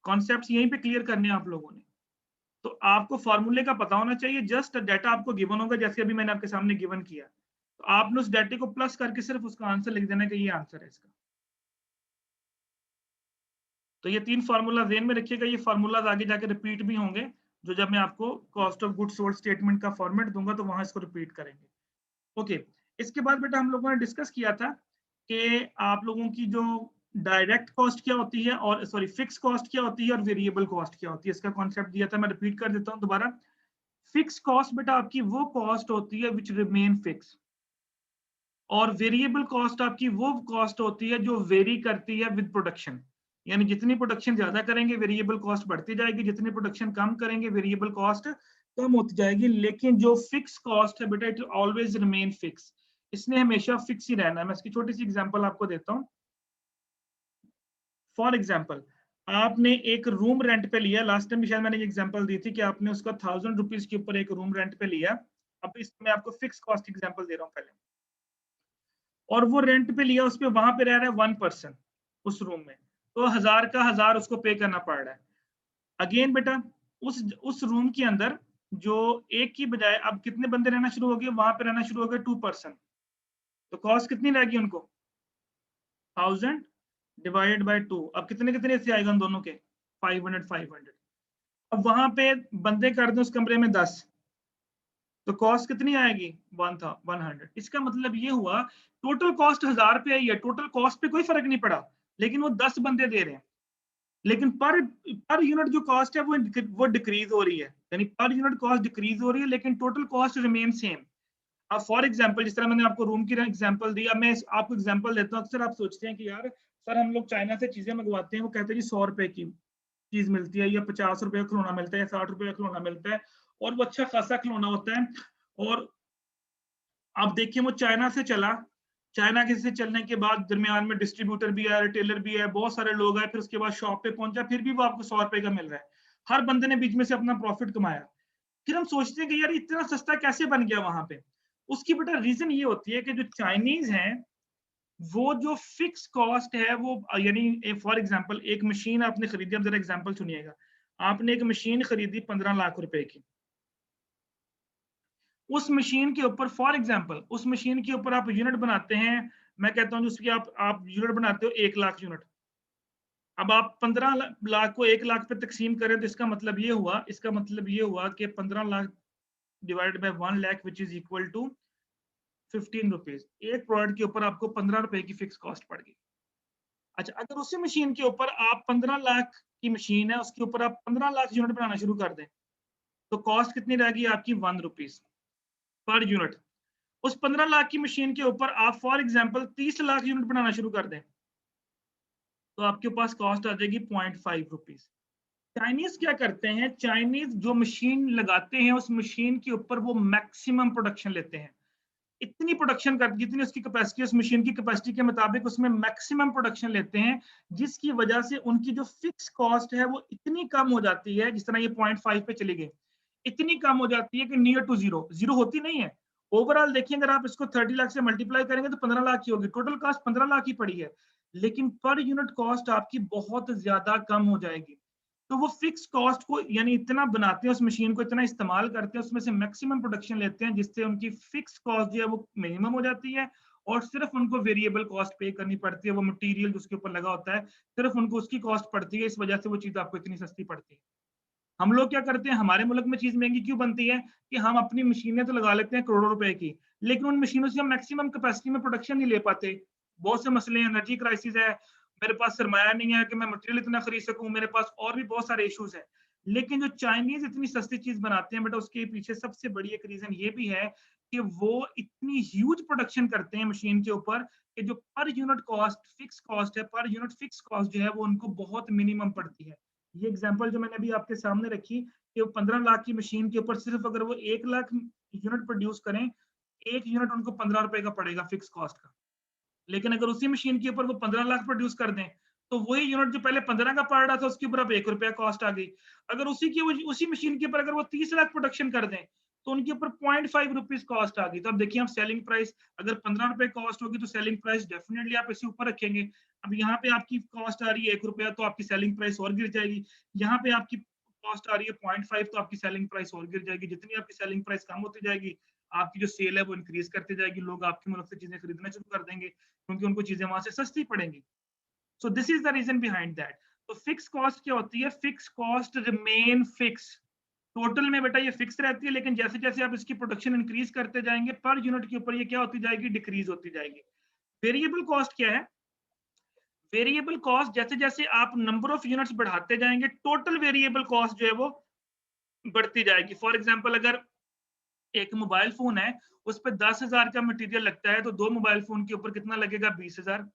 कॉन्सेप्ट्स यहीं पे क्लियर करने हैं आप लोगों ने। तो आपको फार्मूले का पता होना चाहिए, जस्ट डाटा आपको गिवन होगा, जैसे अभी मैंने आपके सामने गिवन किया, तो आपने उस डाटे को प्लस करके सिर्फ उसका आंसर लिख देना कि ये आंसर है इसका। तो ये 3 फार्मूला ध्यान में रखिएगा, ये फार्मूलाज आगे जाके रिपीट भी होंगे, जो जब मैं आपको cost of goods sold statement का फॉर्मेट दूंगा तो वहां इसको रिपीट करेंगे। ओके, इसके बाद बेटा हम लोगों ने डिस्कस किया था कि आप लोगों की जो डायरेक्ट कॉस्ट क्या होती है, और सॉरी फिक्स कॉस्ट क्या होती है, और वेरिएबल कॉस्ट क्या होती है, इसका कॉन्सेप्ट दिया था, मैं रिपीट कर देता हूँ दोबारा। फिक्स कॉस्ट बेटा आपकी वो कॉस्ट होती है विच रिमेन फिक्स, और वेरिएबल कॉस्ट आपकी वो कॉस्ट होती है जो वेरी करती है विद प्रोडक्शन। यानी जितनी प्रोडक्शन ज्यादा करेंगे वेरिएबल कॉस्ट बढ़ती जाएगी, जितनी प्रोडक्शन कम करेंगे वेरिएबल कॉस्ट कम होती जाएगी। लेकिन जो फिक्स कॉस्ट है बेटा इट ऑलवेज रिमेन फिक्स, इसने हमेशा फिक्स ही रहना है। मैं इसकी छोटी सी एग्जांपल आपको देता हूँ। फॉर एग्जांपल, आपने एक रूम रेंट पे लिया, लास्ट टाइम भी शायद मैंने ये एग्जांपल दी थी कि आपने उसका 1000 रुपीज के ऊपर एक रूम रेंट पे लिया। अब इसमें आपको फिक्स कॉस्ट एग्जांपल दे रहा हूँ पहले, और वो रेंट पे लिया, उस पे वहां पे रह रहा है 1 पर्सन उस रूम में, तो 1000 का 1000 उसको पे करना पड़ रहा है। अगेन बेटा उस रूम के अंदर जो एक की बजाय अब कितने बंदे रहना शुरू हो गए, वहां पे रहना शुरू हो गए 2 पर्सन, तो कॉस्ट कितनी रहेगी उनको 1000 डिवाइडेड बाय 2। अब कितने कितने से आएगा उन दोनों के 500 500। अब वहां पे बंदे कर दें उस कमरे में 10, तो कॉस्ट कितनी आएगी 100। इसका मतलब ये हुआ टोटल कॉस्ट 1000 पे आई है, टोटल कॉस्ट पे कोई फर्क नहीं पड़ा, लेकिन वो 10 बंदे दे रहे हैं, लेकिन पर यूनिट जो कॉस्ट है वो डिक्रीज हो रही है, यानी पर यूनिट कॉस्ट डिक्रीज हो रही है, लेकिन टोटल कॉस्ट रिमेन सेम। अब फॉर एग्जांपल जिस तरह मैंने आपको रूम की एग्जांपल दी, अब मैं आपको एग्जांपल देता हूँ। अक्सर आप सोचते हैं कि यार सर हम लोग चाइना से चीजें मंगवाते हैं, वो कहते हैं जी 100 रुपए की चीज मिलती है, या 50 रुपए का खिलौना मिलता है, या 60 रुपए का खिलौना मिलता है, और वो अच्छा खासा खिलौना होता है। और आप देखिए वो चाइना से चला, चाइना के से चलने के बाद दरमियान में डिस्ट्रीब्यूटर भी है, रिटेलर भी है, बहुत सारे लोग आए, फिर उसके बाद शॉप पे पहुंचा, फिर भी वो आपको 100 रुपए का मिल रहा है। हर बंदे ने बीच में से अपना प्रॉफिट कमाया। फिर हम सोचते हैं कि यार इतना सस्ता कैसे बन गया वहां पे। उसकी बेटा रीजन ये होती है कि जो चाइनीज हैं वो जो फिक्स कॉस्ट है वो, यानी फॉर एग्जांपल एक मशीन आपने खरीदी, अब जरा एग्जांपल सुनिएगा, आपने एक मशीन खरीदी 15 लाख रुपए की, उस मशीन के ऊपर फॉर एग्जांपल उस मशीन के ऊपर आप यूनिट बनाते हैं, मैं कहता हूं उसकी आप यूनिट बनाते हो 1 लाख यूनिट। अब आप 15 लाख को 1 लाख पे तकसीम करें, तो इसका मतलब ये हुआ कि 15 lakh divided by 1 lakh which is equal to 15 rupees. एक प्रोडक्ट के ऊपर आपको 15 रुपए की फिक्स कॉस्ट पड़ गई। अच्छा, अगर उसी मशीन के ऊपर आप 15 लाख की मशीन है, उसके ऊपर आप 15 लाख यूनिट बनाना शुरू कर दें, तो कॉस्ट कितनी रहेगी आपकी 1 रुपीज पर यूनिट। उस 15 लाख की मशीन के ऊपर आप फॉर एग्जांपल 30 लाख यूनिट बनाना शुरू कर दें, तो आपके पास कॉस्ट आ जाएगी 0.5 रुपीज। चाइनीज क्या करते हैं, चाइनीज जो मशीन लगाते हैं उस मशीन के ऊपर वो मैक्सिमम प्रोडक्शन लेते हैं, इतनी प्रोडक्शन कर जितनी उसकी कैपेसिटी, उस मशीन की कैपेसिटी के मुताबिक उसमें मैक्सिमम प्रोडक्शन लेते हैं, जिसकी वजह से उनकी जो फिक्स कॉस्ट है वो इतनी कम हो जाती है, जिस तरह ये 0.5 पे चली गई, इतनी कम हो जाती है कि नियर टू जीरो, जीरो होती नहीं है। ओवरऑल देखिए अगर आप इसको 30 लाख से मल्टीप्लाई करेंगे तो 15 लाख की होगी, टोटल कॉस्ट 15 लाख की पड़ी है, लेकिन पर यूनिट कॉस्ट आपकी बहुत ज्यादा कम हो जाएगी। तो वो फिक्स कॉस्ट को यानी इतना बनाते हैं, उस मशीन को इतना इस्तेमाल करते हैं, उसमें से मैक्सिमम प्रोडक्शन लेते हैं, जिससे उनकी फिक्स कॉस्ट जो है वो मिनिमम हो जाती है, और सिर्फ उनको वेरिएबल कॉस्ट पे करनी पड़ती है, वो मटेरियल जो उसके ऊपर लगा होता है सिर्फ उनको उसकी कॉस्ट पड़ती है, इस वजह से वो चीज आपको इतनी सस्ती पड़ती है। हम लोग क्या करते हैं, हमारे मुल्क में चीज महंगी क्यों बनती है कि हम अपनी मशीनें तो लगा लेते हैं करोड़ों रुपए की, लेकिन उन मशीनों से हम मैक्सिमम कैपेसिटी में प्रोडक्शन नहीं ले पाते। बहुत से मसले, एनर्जी क्राइसिस है, मेरे पास सरमाया नहीं है कि मैं मटेरियल इतना खरीद सकूं, मेरे पास और भी बहुत सारे इश्यूज है। लेकिन जो चाइनीज इतनी सस्ती चीज बनाते हैं बेटा, उसके पीछे सबसे बड़ी एक रीजन ये भी है कि वो इतनी ह्यूज प्रोडक्शन करते हैं मशीन के ऊपर कि जो per unit cost fix cost है, पर यूनिट फिक्स कॉस्ट जो है वो उनको बहुत मिनिमम पड़ती है। ये एग्जांपल जो मैंने अभी आपके सामने रखी कि वो 15 लाख की मशीन के ऊपर सिर्फ अगर वो 1 लाख यूनिट प्रोड्यूस करें, एक यूनिट उनको 15 रुपए का पड़ेगा फिक्स कॉस्ट का। लेकिन अगर उसी मशीन के ऊपर वो 15 लाख प्रोड्यूस कर दें, तो वही यूनिट जो पहले 15 का पड़ रहा था उसके ऊपर अब 1 रुपया कॉस्ट आ गई। अगर उसी मशीन के ऊपर अगर वो 30 लाख प्रोडक्शन कर दें, तो उनके ऊपर 0.5 रुपीज कॉस्ट आ गई। तो अब देखिए, हम सेलिंग प्राइस अगर 15 रुपए कॉस्ट होगी तो सेलिंग प्राइस डेफिनेटली आप इसे ऊपर रखेंगे। अब यहाँ पे आपकी कॉस्ट आ रही है 1 रुपया, तो आपकी सेलिंग प्राइस और गिर जाएगी। यहाँ पे आपकी कॉस्ट आ रही है 0.5, तो आपकी सेलिंग प्राइस और गिर जाएगी। जितनी आपकी सेलिंग प्राइस कम होती जाएगी, आपकी जो सेल है वो इंक्रीज करती जाएगी, लोग आपके मुल्क से चीजें खरीदना शुरू कर देंगे क्योंकि उनको चीजें वहां से सस्ती पड़ेंगी। So this is the reason behind that. तो फिक्स कॉस्ट क्या होती है? Fix cost remain fix. Total में बेटा ये फिक्स रहती है, लेकिन जैसे जैसे आप इसकी प्रोडक्शन इंक्रीज करते जाएंगे, पर यूनिट के ऊपर ये क्या होती जाएगी? डिक्रीज होती जाएगी। वेरिएबल कॉस्ट क्या है? वेरिएबल कॉस्ट जैसे जैसे आप नंबर ऑफ यूनिट्स बढ़ाते जाएंगे, टोटल वेरिएबल कॉस्ट जो है वो बढ़ती जाएगी। फॉर एग्जाम्पल, अगर एक मोबाइल फोन है, उस पर 10,000 का मटेरियल लगता है, तो 2 मोबाइल फोन के ऊपर कितना लगेगा? 20,000।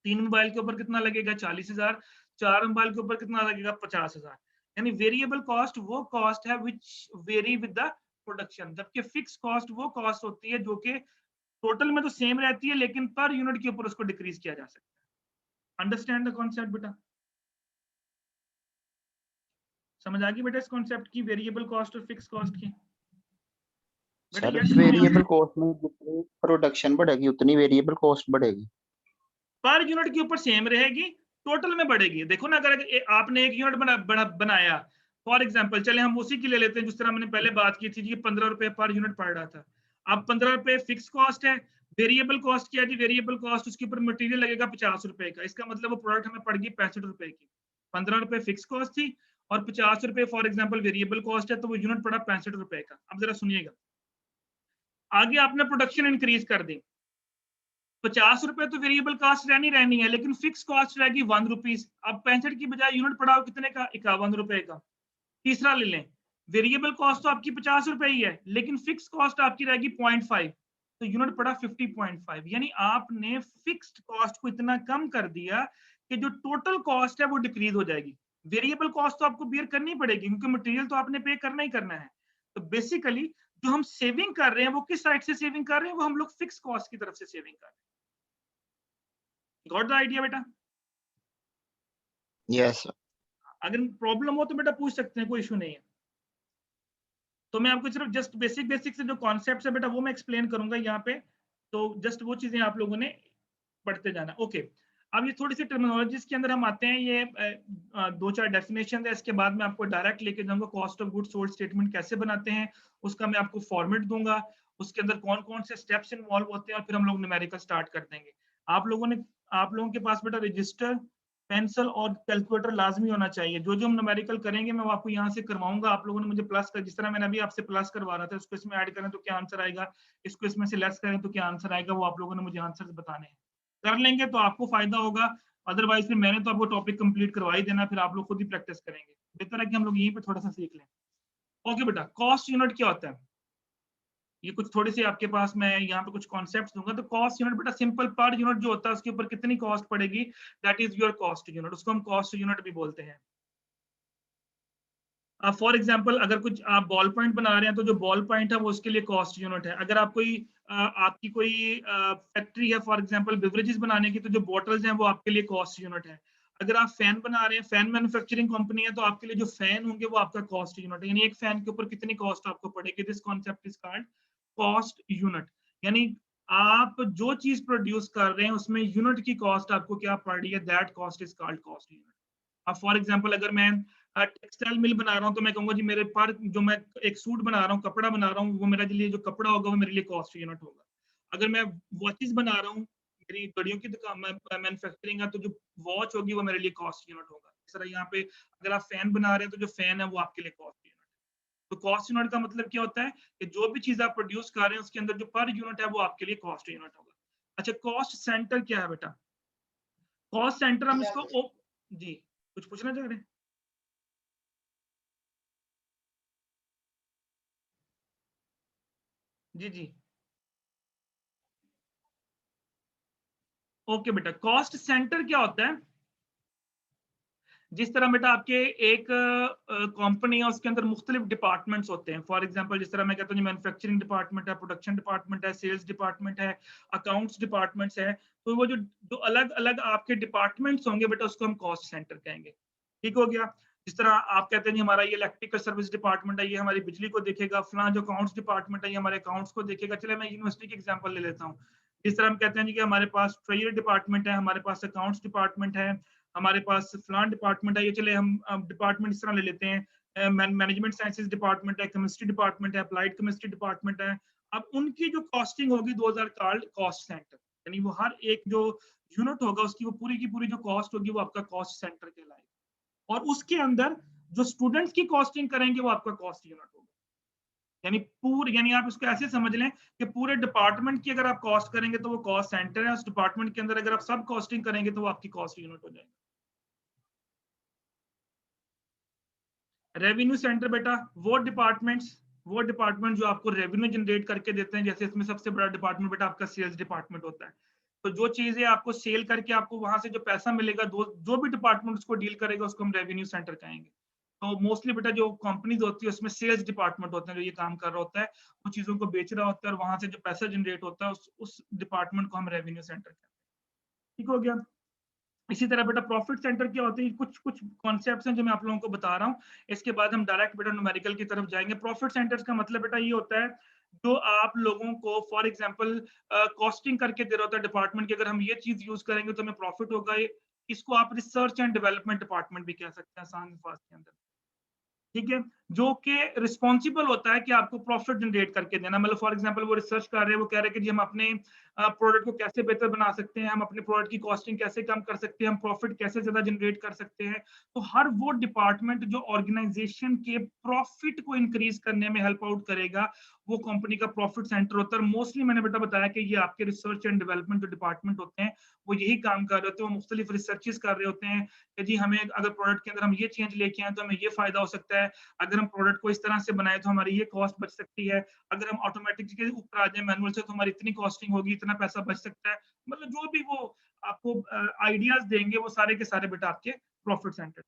3 मोबाइल के ऊपर कितना लगेगा? 40,000। 4 मोबाइल के ऊपर कितना लगेगा? 50,000। यानी वेरिएबल कॉस्ट वो कॉस्ट है which very with the production, जबकि फिक्स कॉस्ट वो कॉस्ट होती है जो कि टोटल में तो सेम रहती है, लेकिन पर यूनिट के ऊपर उसको डिक्रीज किया जा सकता है। अंडरस्टैंड द कॉन्सेप्ट बेटा? समझ आ गई बेटा इस कॉन्सेप्ट की, वेरिएबल कॉस्ट और फिक्स कॉस्ट की? बेटा सर यस, वेरिएबल कॉस्ट में जितनी प्रोडक्शन बढ़ेगी उतनी वेरिएबल कॉस्ट बढ़ेगी। पर यूनिट के ऊपर सेम रहेगी, टोटल में बढ़ेगी। देखो ना, अगर आपने एक यूनिट बनाया, फॉर एग्जांपल चले हम उसी की ले लेते हैं जिस तरह मैंने पहले बात की थी, 15 रुपए पर यूनिट पड़ रहा था। अब 15 रुपए फिक्स कॉस्ट है। वेरिएबल कॉस्ट क्या है जी? वेरिएबल कॉस्ट उसके ऊपर मटेरियल लगेगा 50 रुपए का, इसका मतलब वो प्रोडक्ट हमें पड़ गई 65 रुपए की। 15 रुपए फिक्स कॉस्ट थी और 50 रुपए फॉर एग्जाम्पल वेरिएबल कॉस्ट है, तो वो यूनिट पड़ा 65 रुपए का। अब जरा सुनिएगा, आगे आपने प्रोडक्शन इंक्रीज कर दी, 50 रुपए तो वेरिएबल कॉस्ट रहनी है, लेकिन फिक्स कॉस्ट रहेगी 1 रुपीज। अब 65 की बजाय यूनिट पड़ा कितने का? 51 रुपए का। तीसरा ले लें, वेरिएबल कॉस्ट तो आपकी 50 रुपए ही है, लेकिन फिक्स कॉस्ट आपकी रहेगी 0.5, तो यूनिट पड़ा 50.5। यानी आपने फिक्स्ड कॉस्ट को इतना कम कर दिया कि जो टोटल कॉस्ट है वो डिक्रीज हो जाएगी। वेरिएबल कॉस्ट तो आपको बियर करनी पड़ेगी क्योंकि मटेरियल तो आपने पे करना ही करना है। तो बेसिकली जो हम सेविंग कर रहे हैं वो किस साइड से सेविंग कर रहे हैं? वो हम लोग फिक्स कॉस्ट की तरफ से सेविंग कर रहे हैं। गॉट द आइडिया बेटा? Yes sir. अगर प्रॉब्लम हो तो बेटा पूछ सकते हैं, कोई इशू नहीं है। तो मैं आपको सिर्फ जस्ट बेसिक बेसिक से जो कॉन्सेप्ट है बेटा वो मैं एक्सप्लेन करूंगा यहाँ पे, तो जस्ट वो चीजें आप लोगों ने पढ़ते जाना। ओके, अब ये थोड़ी सी टर्मिनोलॉजीज के अंदर हम आते हैं। ये 2-4 डेफिनेशन है, इसके बाद मैं आपको डायरेक्ट लेके जाऊंगा cost of goods sold statement कैसे बनाते हैं, उसका मैं आपको फॉर्मेट दूंगा, उसके अंदर कौन कौन से स्टेप्स इन्वॉल्व होते हैं, और फिर हम लोग न्यूमेरिकल स्टार्ट कर देंगे। आप लोगों के पास बेटा रजिस्टर, पेंसिल और कैलकुलेटर लाजमी होना चाहिए। जो जो हम न्यूमेरिकल करेंगे मैं वो आपको यहाँ से करवाऊंगा। आप लोगों ने मुझे प्लस कर, जिस तरह मैंने अभी आपसे प्लस करवा रहा था, इसको इसमें ऐड करें तो क्या आंसर आएगा, इसको इसमें से लेस करें तो क्या आंसर आएगा, वो आप लोगों ने मुझे आंसर बताने हैं। कर लेंगे तो आपको फायदा होगा, अदरवाइज फिर मैंने तो आपको टॉपिक कंप्लीट करवा ही देना, फिर आप लोग खुद ही प्रैक्टिस करेंगे। बेहतर है कि हम लोग यहीं पे थोड़ा सा सीख लें। ओके बेटा, कॉस्ट यूनिट क्या होता है? ये कुछ थोड़ी सी आपके पास मैं यहाँ पे कुछ कॉन्सेप्ट्स दूंगा। तो कॉस्ट यूनिट बेटा सिंपल पर यूनिट जो होता है उसके ऊपर कितनी कॉस्ट पड़ेगी, that is your cost unit, उसको हम कॉस्ट यूनिट भी बोलते हैं। फॉर एग्जाम्पल अगर कुछ आप बॉल पॉइंट बना रहे हैं तो जो बॉल पॉइंट है वो उसके लिए कॉस्ट यूनिट है। अगर आप कोई आपकी कोई फैक्ट्री है फॉर एग्जाम्पल बेवरेजेस बनाने की, तो जो बॉटल्स हैं वो आपके लिए कॉस्ट यूनिट है। अगर आप फैन बना रहे हैं, फैन मैन्युफैक्चरिंग कंपनी है, तो आपके लिए जो फैन होंगे वो आपका कॉस्ट यूनिट है। यानी एक फैन के ऊपर कितनी कॉस्ट आपको पड़ेगी, this concept is called cost unit. यानी आप जो चीज प्रोड्यूस कर रहे हैं उसमें यूनिट की कॉस्ट आपको क्या पड़ रही है, that cost is called cost unit. अब फॉर एग्जांपल अगर मैं टेक्सटाइल मिल बना रहा हूँ, तो मैं कहूंगा जी मेरे पर जो मैं एक सूट बना रहा हूँ, कपड़ा बना रहा हूँ, वो मेरे लिए जो कपड़ा होगा वो मेरे लिए कॉस्ट यूनिट होगा। अगर मैं वॉचेस बना रहा हूँ, मेरी घड़ियों की दुकान मैन्युफैक्चरिंग है, तो जो वॉच होगी वो मेरे लिए कॉस्ट यूनिट होगा। इस तरह यहाँ पे अगर आप फैन बना रहे हैं तो जो फैन है वो आपके लिए कॉस्ट यूनिट है। तो कॉस्ट यूनिट का मतलब क्या होता है कि जो भी चीज आप प्रोड्यूस कर रहे हैं उसके अंदर जो पर यूनिट है वो आपके लिए कॉस्ट यूनिट होगा। अच्छा, कॉस्ट सेंटर क्या है बेटा? कॉस्ट सेंटर हम इसको जी कुछ पूछना चाह रहे हैं? जी जी ओके बेटा, कॉस्ट सेंटर क्या होता है? जिस तरह बेटा आपके एक कंपनी है उसके अंदर मुख्तलिफ डिपार्टमेंट्स होते हैं। फॉर एग्जांपल जिस तरह मैं कहता हूँ मैन्युफैक्चरिंग डिपार्टमेंट है, प्रोडक्शन डिपार्टमेंट है, सेल्स डिपार्टमेंट है, अकाउंट्स डिपार्टमेंट्स है। तो वो जो जो अलग अलग आपके डिपार्टमेंट्स होंगे बेटा उसको हम कॉस्ट सेंटर कहेंगे। ठीक हो गया? जिस तरह आप कहते हैं जी हमारा ये इलेक्ट्रिकल सर्विस डिपार्टमेंट है, ये हमारी बिजली को देखेगा। फलां जो अकाउंट्स डिपार्टमेंट है ये हमारे अकाउंट्स को देखेगा। चले मैं यूनिवर्सिटी की एग्जांपल ले लेता हूँ। जिस तरह हम कहते हैं जी कि हमारे पास ट्रेजरी डिपार्टमेंट है, हमारे पास अकाउंट्स डिपार्टमेंट है, हमारे पास फलान डिपार्टमेंट है। ये चले हम डिपार्टमेंट इस तरह ले लेते हैं, मैनेजमेंट साइंसेज डिपार्टमेंट है, केमिस्ट्री डिपार्टमेंट है, अप्लाइड केमिस्ट्री डिपार्टमेंट है। अब उनकी जो कॉस्टिंग होगी those are called cost centre, यानी वो हर एक जो यूनिट होगा उसकी वो पूरी की पूरी जो कॉस्ट होगी वो आपका कॉस्ट सेंटर कहलाएगा। और उसके अंदर जो स्टूडेंट्स की कॉस्टिंग करेंगे वो आपका कॉस्ट यूनिट होगा। यानी पूरे, यानी आप इसको ऐसे समझ लें कि पूरे डिपार्टमेंट की अगर आप कॉस्ट करेंगे तो वो कॉस्ट सेंटर है। उस डिपार्टमेंट के अंदर अगर आप सब कॉस्टिंग करेंगे तो वो आपकी कॉस्ट यूनिट हो जाएगी। रेवेन्यू सेंटर बेटा वो डिपार्टमेंट जो आपको रेवेन्यू जनरेट करके देते हैं। जैसे इसमें सबसे बड़ा डिपार्टमेंट बेटा आपका सेल्स डिपार्टमेंट होता है। तो जो चीजें आपको सेल करके आपको वहां से जो पैसा मिलेगा, जो भी डिपार्टमेंट उसको डील करेगा उसको हम रेवेन्यू सेंटर कहेंगे। तो मोस्टली बेटा जो कंपनीज होती है उसमें सेल्स डिपार्टमेंट होता है जो ये काम कर रहा होता है, वो चीजों को बेच रहा होता है और वहां से जो पैसा जनरेट होता है उस डिपार्टमेंट को हम रेवेन्यू सेंटर कहते हैं। ठीक हो गया? इसी तरह बेटा प्रॉफिट सेंटर क्या होते हैं, कुछ कुछ कॉन्सेप्ट्स हैं जो मैं आप लोगों को बता रहा हूँ। इसके बाद हम डायरेक्ट बेटा न्यूमेरिकल की तरफ जाएंगे। प्रॉफिट सेंटर्स का मतलब बेटा ये होता है जो आप लोगों को फॉर एग्जांपल कॉस्टिंग करके दे रहा होता है डिपार्टमेंट की, अगर हम ये चीज यूज करेंगे तो हमें प्रॉफिट होगा। इसको आप रिसर्च एंड डेवलपमेंट डिपार्टमेंट भी कह सकते हैं आसान अल्फाज के अंदर। ठीक है? जो कि रिस्पॉन्सिबल होता है कि आपको प्रॉफिट जनरेट करके देना। मतलब फॉर एग्जांपल वो रिसर्च कर रहे हैं, वो कह रहे हैं कि जी हम अपने प्रोडक्ट को कैसे बेहतर बना सकते हैं, हम अपने प्रोडक्ट की कॉस्टिंग कैसे कम कर सकते हैं, हम प्रॉफिट कैसे ज्यादा जनरेट कर सकते हैं। तो हर वो डिपार्टमेंट जो ऑर्गेनाइजेशन के प्रॉफिट को इंक्रीज करने में हेल्प आउट करेगा वो कंपनी का प्रॉफिट सेंटर होता है। मोस्टली मैंने बेटा बताया कि ये आपके रिसर्च एंड डेवलपमेंट जो डिपार्टमेंट होते हैं वो यही काम कर रहे होते हैं। वो मुख्तलिफ रिसर्चेस कर रहे होते हैं कि जी हमें अगर प्रोडक्ट के अंदर हम ये चेंज लेके आए तो हमें ये फायदा हो सकता है, अगर हम प्रोडक्ट को इस तरह से बनाए तो हमारी ये कॉस्ट बच सकती है, अगर हम ऑटोमेटिक के ऊपर आ जाए मैनुअल से तो हमारी इतनी कॉस्टिंग होगी, इतना पैसा बच सकता है। मतलब जो भी वो आपको आइडियाज देंगे वो सारे के सारे बेटा आपके प्रॉफिट सेंटर।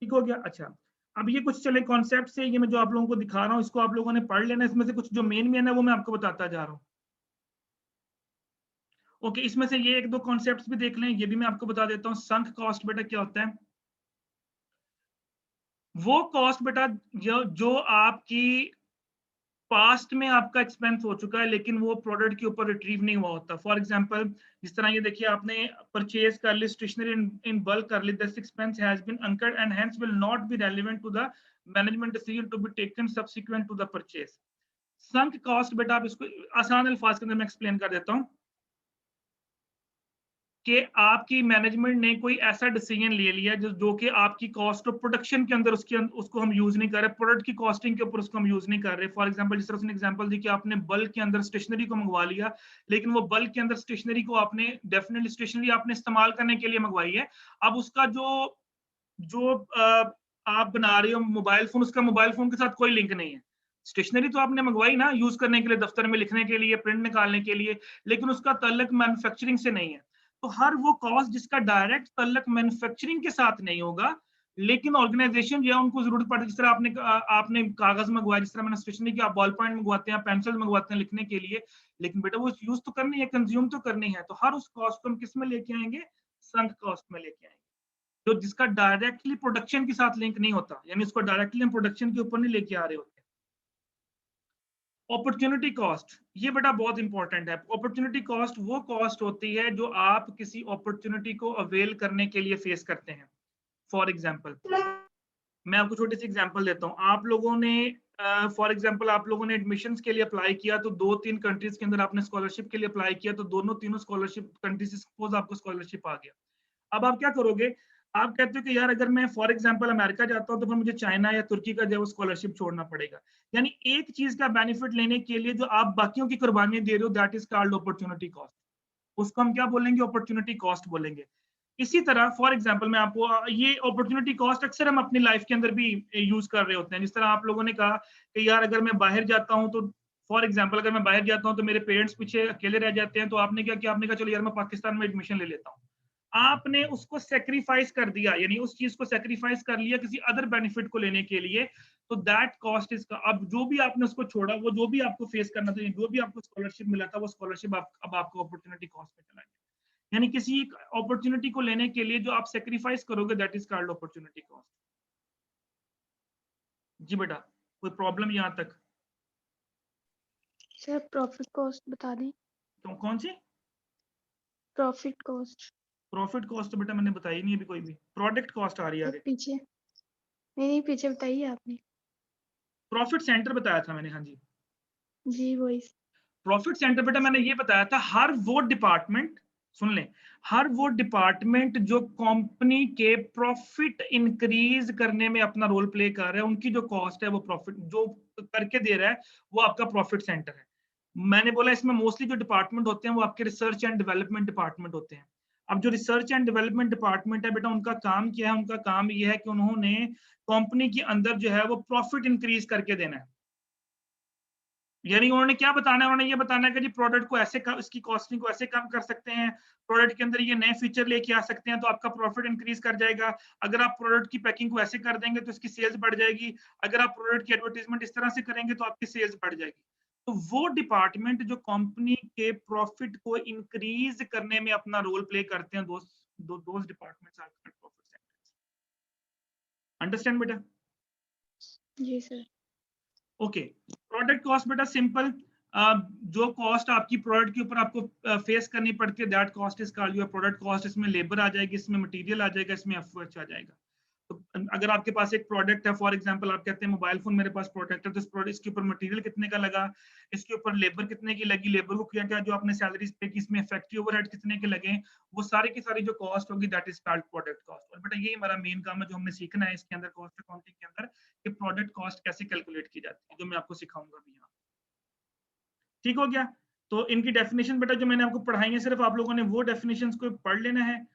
ठीक हो गया? अच्छा, अब ये कुछ चले कॉन्सेप्ट है, ये मैं जो आप लोगों को दिखा रहा हूँ इसको आप लोगों ने पढ़ लेना। इसमें से कुछ जो मेन मेन है वो मैं आपको बताता जा रहा हूँ। ओके, इसमें से ये एक दो कॉन्सेप्ट्स भी देख लें, ये भी मैं आपको बता देता हूँ। संक कॉस्ट बेटा क्या होता है? वो कॉस्ट बेटा जो आपकी पास्ट में आपका एक्सपेंस हो चुका है लेकिन वो प्रोडक्ट के ऊपर रिट्रीव नहीं हुआ होता। फॉर एग्जांपल जिस तरह ये देखिए आपने परचेज कर ली स्टेशनरी इन बल्क कर ली, this expense has been incurred and hence will not be relevant to the management decision to be taken subsequent to the purchase. Sunk cost बेटा आप इसको आसान अल्फाज के अंदर मैं एक्सप्लेन कर देता हूँ कि आपकी मैनेजमेंट ने कोई ऐसा डिसीजन ले लिया जो कि आपकी कॉस्ट ऑफ प्रोडक्शन के अंदर उसको हम यूज नहीं कर रहे, प्रोडक्ट की कॉस्टिंग के ऊपर उसको हम यूज नहीं कर रहे। फॉर एग्जांपल जिस तरह से एग्जांपल दी कि आपने बल्क के अंदर स्टेशनरी को मंगवा लिया, लेकिन वो बल्क के अंदर स्टेशनरी को आपने डेफिनेटली स्टेशनरी आपने इस्तेमाल करने के लिए मंगवाई है। अब उसका जो जो आप बना रहे हो मोबाइल फोन, उसका मोबाइल फोन के साथ कोई लिंक नहीं है। स्टेशनरी तो आपने मंगवाई ना यूज करने के लिए, दफ्तर में लिखने के लिए, प्रिंट निकालने के लिए, लेकिन उसका ताल्लुक मैन्युफैक्चरिंग से नहीं है। तो हर वो कॉस्ट जिसका डायरेक्ट ताल्लुक मैन्युफैक्चरिंग के साथ नहीं होगा लेकिन ऑर्गेनाइजेशन जो है उनको जरूरत पड़ती है, जिस तरह आपने कागज मंगवाया, जिस तरह मैंने स्टेशनरी की आप बॉल पॉइंट मंगवाते हैं, पेंसिल मंगवाते हैं लिखने के लिए, लेकिन बेटा वो यूज तो करनी है, कंज्यूम तो करनी है। तो हर उस कॉस्ट को हम किस में लेके आएंगे? संक कॉस्ट में लेके आएंगे, जो जिसका डायरेक्टली प्रोडक्शन के साथ लिंक नहीं होता, यानी उसको डायरेक्टली हम प्रोडक्शन के ऊपर नहीं लेके आ रहे होते। अपॉर्चुनिटी कॉस्ट, ये बेटा बहुत इंपॉर्टेंट है। अपॉर्चुनिटी कॉस्ट वो कॉस्ट होती है जो आप किसी अपॉर्चुनिटी को अवेल करने के लिए फेस करते हैं। फॉर एग्जांपल मैं आपको छोटी सी एग्जांपल देता हूँ। आप लोगों ने फॉर एग्जांपल आप लोगों ने एडमिशंस के लिए अप्लाई किया, तो 2-3 कंट्रीज के अंदर आपने स्कॉलरशिप के लिए अप्लाई किया, तो दोनों तीनों स्कॉलरशिप कंट्रीज से सपोज आपको स्कॉलरशिप आ गया। अब आप क्या करोगे? आप कहते हो कि यार अगर मैं फॉर एग्जांपल अमेरिका जाता हूँ तो फिर मुझे चाइना या तुर्की का जो स्कॉलरशिप छोड़ना पड़ेगा। यानी एक चीज का बेनिफिट लेने के लिए जो आप बाकियों की कुर्बानी दे रहे हो, that is called opportunity cost. उसको हम क्या बोलेंगे? अपॉर्चुनिटी कॉस्ट बोलेंगे। इसी तरह फॉर एग्जांपल मैं आपको ये अपॉर्चुनिटी कॉस्ट अक्सर हम अपनी लाइफ के अंदर भी यूज कर रहे होते हैं। जिस तरह आप लोगों ने कहा कि यार अगर मैं बाहर जाता हूँ तो फॉर एग्जांपल अगर मैं बाहर जाता हूँ तो मेरे पेरेंट्स पीछे अकेले रह जाते हैं, तो आपने क्या किया? आपने कहा चलो यार मैं पाकिस्तान में एडमिशन ले लेता हूँ। आपने उसको सेक्रीफाइस कर दिया, यानी उस चीज को सेक्रीफाइस कर लिया किसी अदर बेनिफिट को लेने के लिए। तो दैट कॉस्ट इज, अब जो भी आपने उसको छोड़ा, वो जो भी आपको फेस करना था, जो भी आपको स्कॉलरशिप मिला था, वो स्कॉलरशिप अब आपको अपॉर्चुनिटी कॉस्ट में चला गया। यानी किसी अपॉर्चुनिटी को लेने के लिए जो आप सेक्रीफाइस करोगे, that is called opportunity cost. जी बेटा, कोई प्रॉब्लम यहाँ तक? सर प्रॉफिट कॉस्ट बता दें। तो कौन सी? Profit cost. प्रॉफिट कॉस्ट तो बेटा मैंने बताई नहीं अभी कोई भी। प्रोडक्ट कॉस्ट आ रही है आगे। पीछे नहीं, पीछे बताइए आपने। प्रॉफिट सेंटर बताया था मैंने, हाँ जी। जी वही। प्रॉफिट सेंटर बेटा मैंने ये बताया था, हर वो डिपार्टमेंट, सुन लें, हर वो डिपार्टमेंट जो कंपनी के प्रॉफिट इंक्रीज करने में अपना रोल प्ले कर रहा है, उनकी जो कॉस्ट है वो प्रॉफिट जो करके दे रहा है, वो आपका प्रॉफिट सेंटर है। मैंने बोला इसमें मोस्टली जो डिपार्टमेंट होते हैं वो आपके रिसर्च एंड डेवलपमेंट डिपार्टमेंट होते हैं। अब जो रिसर्च एंड डेवलपमेंट डिपार्टमेंट है बेटा, उनका काम क्या है? उनका काम ये है कि उन्होंने कंपनी के अंदर जो है वो प्रॉफिट इंक्रीज करके देना है। यानी उन्होंने क्या बताना है? उन्होंने ये बताना है कि जी प्रोडक्ट को ऐसे इसकी कॉस्टिंग को ऐसे कम कर सकते हैं, प्रोडक्ट के अंदर ये नए फीचर लेके आ सकते हैं तो आपका प्रॉफिट इंक्रीज कर जाएगा। अगर आप प्रोडक्ट की पैकिंग को ऐसे कर देंगे तो इसकी सेल्स बढ़ जाएगी। अगर आप प्रोडक्ट की एडवर्टाइजमेंट इस तरह से करेंगे तो आपकी सेल्स बढ़ जाएगी। तो वो डिपार्टमेंट जो कंपनी के प्रॉफिट को इंक्रीज करने में अपना रोल प्ले करते हैं, those departments are profit centres. Understand बेटा? जी सर। ओके, प्रोडक्ट कॉस्ट बेटा सिंपल, जो कॉस्ट आपकी प्रोडक्ट के ऊपर आपको फेस करनी पड़ती है, that cost is called your product cost. इसमें लेबर आ जाएगी, इसमें मटेरियल आ जाएगा, इसमें एफर्ट्स आ जाएगा। तो अगर आपके पास एक प्रोडक्ट है, फॉर एग्जांपल आप कहते हैं मोबाइल फोन मेरे पास प्रोडक्ट है, तो इस प्रोडक्ट इसके ऊपर मटेरियल कितने का लगा, इसके ऊपर लेबर कितने की लगी, लेबर को क्या क्या जो आपने सैलरीज पे की, इसमें फैक्ट्री ओवरहेड कितने के लगे, वो सारी की सारी जो कॉस्ट होगी, that is called product cost. और बेटा यही हमारा मेन काम है जो हमने सीखना है इसके अंदर, कॉस्ट अकाउंटिंग के अंदर, कि प्रोडक्ट कॉस्ट कैसे कैलकुलेट की जाती है, जो मैं आपको सिखाऊंगा भी यहाँ। ठीक हो गया? तो इनकी डेफिनेशन बेटा जो मैंने आपको पढ़ाई है, सिर्फ आप लोगों ने वो डेफिनेशंस को पढ़ लेना है।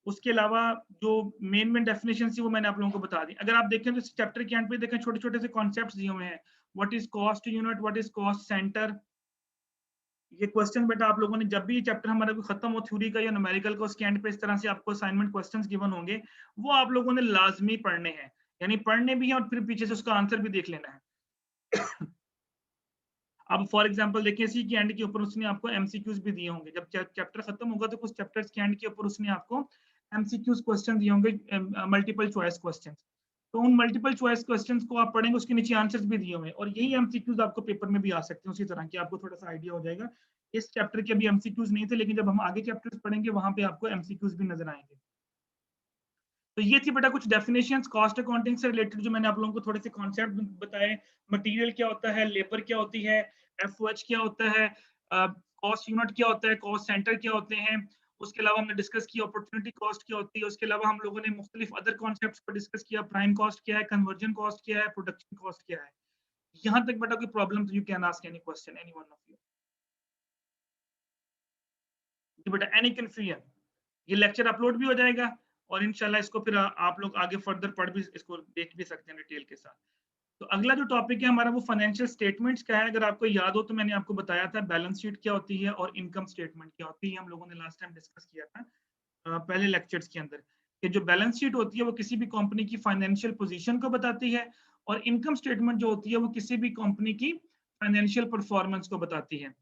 उसके अलावा जो मेन डेफिनेशन थी वो मैंने आप लोगों को बता दी। अगर आप देखें तो इस चैप्टर के एंड पे देखें छोटे छोटे से कॉन्सेप्ट्स दिए हुए हैं। What is cost unit, what is cost centre. ये क्वेश्चन बेटा आप लोगों ने जब भी ये चैप्टर हमारा खत्म हो थ्योरी का या न्यूमेरिकल का, उसके एंड पे इस तरह से आपको असाइनमेंट क्वेश्चंस गिवन होंगे, वो आप लोगों ने लाजमी पढ़ने हैं। यानी पढ़ने भी है और फिर पीछे से उसका आंसर भी देख लेना है। अब फॉर एग्जांपल देखिए, इसी के एंड के ऊपर उसने आपको एमसीक्यूज भी दिए होंगे। जब चैप्टर खत्म होगा तो कुछ चैप्टर्स के एंड के ऊपर उसने आपको एमसीक्यूज क्वेश्चन दिए होंगे, मल्टीपल चॉइस क्वेश्चन। तो उन मल्टीपल चॉइस क्वेश्चंस को आप पढ़ेंगे, उसके नीचे आंसर्स भी दिए हुए हैं, और यही एमसीक्यूज आपको पेपर में भी आ सकते हैं उसी तरह के, आपको थोड़ा सा आइडिया हो जाएगा। इस चैप्टर के अभी एमसीक्यूज नहीं थे, लेकिन जब हम आगे चैप्टर्स पढ़ेंगे वहां पे आपको एमसीक्यूज भी नजर आएंगे। तो ये थी बेटा कुछ डेफिनेशंस कॉस्ट अकाउंटिंग से रिलेटेड, जो मैंने आप लोगों को थोड़े से कॉन्सेप्ट बताए। मटेरियल क्या होता है, लेबर क्या होती है, एफओएच क्या होता है, कॉस्ट यूनिट क्या होता है, कॉस्ट सेंटर क्या होते हैं। उसके अलावा हमने डिस्कस किया अपॉर्चुनिटी कॉस्ट क्या होती है। उसके अलावा हम लोगों ने मुख्तलिफ अदर कॉन्सेप्ट्स पर डिस्कस किया, प्राइम कॉस्ट क्या है, कन्वर्जन कॉस्ट क्या है, प्रोडक्शन कॉस्ट क्या है। यहाँ तक बेटा कोई प्रॉब्लम तो you can ask any question, any one of you. बेटा एनी कंफ्यूजन? ये लेक्चर अपलोड भी हो जाएगा और इंशाल्लाह इसको फिर आप लोग आगे फर्दर पढ़ भी, इसको देख भी सकते हैं डिटेल के साथ। तो अगला जो टॉपिक है हमारा वो फाइनेंशियल स्टेटमेंट्स का है। अगर आपको याद हो तो मैंने आपको बताया था बैलेंस शीट क्या होती है और इनकम स्टेटमेंट क्या होती है। हम लोगों ने लास्ट टाइम डिस्कस किया था पहले लेक्चर्स के अंदर, कि जो बैलेंस शीट होती है वो किसी भी कंपनी की फाइनेंशियल पोजीशन को बताती है, और इनकम स्टेटमेंट जो होती है वो किसी भी कंपनी की फाइनेंशियल परफॉर्मेंस को बताती है।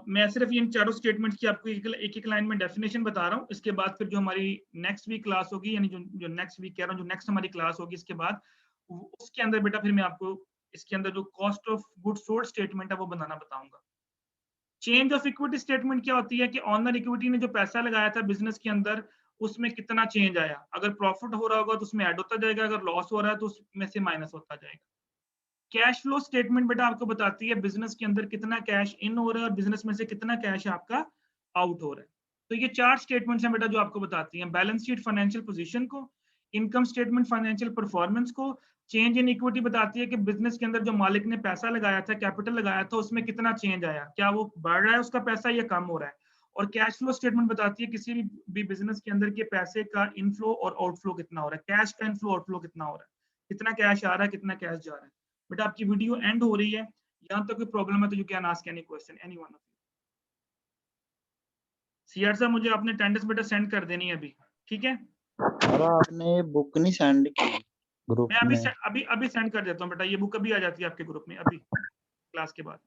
मैं सिर्फ इन चारों स्टेटमेंट्स की आपको एक एक लाइन में डेफिनेशन बता रहा हूँ। इसके बाद फिर जो हमारी नेक्स्ट वीक क्लास होगी, यानी जो नेक्स्ट वीक कह रहा हूँ, जो नेक्स्ट हमारी क्लास होगी इसके बाद, उसके अंदर बेटा फिर मैं आपको इसके अंदर जो cost of good sold statement है वो बनाना बताऊंगा। चेंज ऑफ इक्विटी स्टेटमेंट क्या होती है कि ऑनर इक्विटी ने जो पैसा लगाया था बिजनेस के अंदर, उसमें कितना चेंज आया। अगर प्रॉफिट हो रहा होगा तो उसमें ऐड होता जाएगा, अगर लॉस हो रहा है तो उसमें से माइनस होता जाएगा। कैश फ्लो स्टेटमेंट बेटा आपको बताती है बिजनेस के अंदर कितना कैश इन हो रहा है और बिजनेस में से कितना कैश आपका आउट हो रहा है। तो ये 4 स्टेटमेंट्स हैं बेटा जो आपको बताती हैं बैलेंस शीट फाइनेंशियल पोजीशन को, इनकम स्टेटमेंट फाइनेंशियल परफॉर्मेंस को, चेंज इन इक्विटी बताती है कि बिजनेस के अंदर जो मालिक ने पैसा लगाया था, कैपिटल लगाया था, उसमें कितना चेंज आया, क्या वो बढ़ रहा है उसका पैसा या कम हो रहा है। और कैश फ्लो स्टेटमेंट बताती है किसी भी बिजनेस के अंदर के पैसे का इनफ्लो और आउटफ्लो कितना हो रहा है, कैश का इनफ्लो आउटफ्लो कितना हो रहा है, कितना कैश आ रहा है, कितना कैश जा रहा है। बेटा आपकी वीडियो एंड हो रही है, यहाँ तक कोई प्रॉब्लम है तो you can ask any question any one of you. CR साहब मुझे आपने अटेंडेंस बेटा सेंड कर देनी है अभी, ठीक है? सर आपने बुक नहीं सेंड की ग्रुप मैं में। अभी सेंड कर देता हूँ बेटा, ये बुक अभी आ जाती है आपके ग्रुप में अभी क्लास के बाद।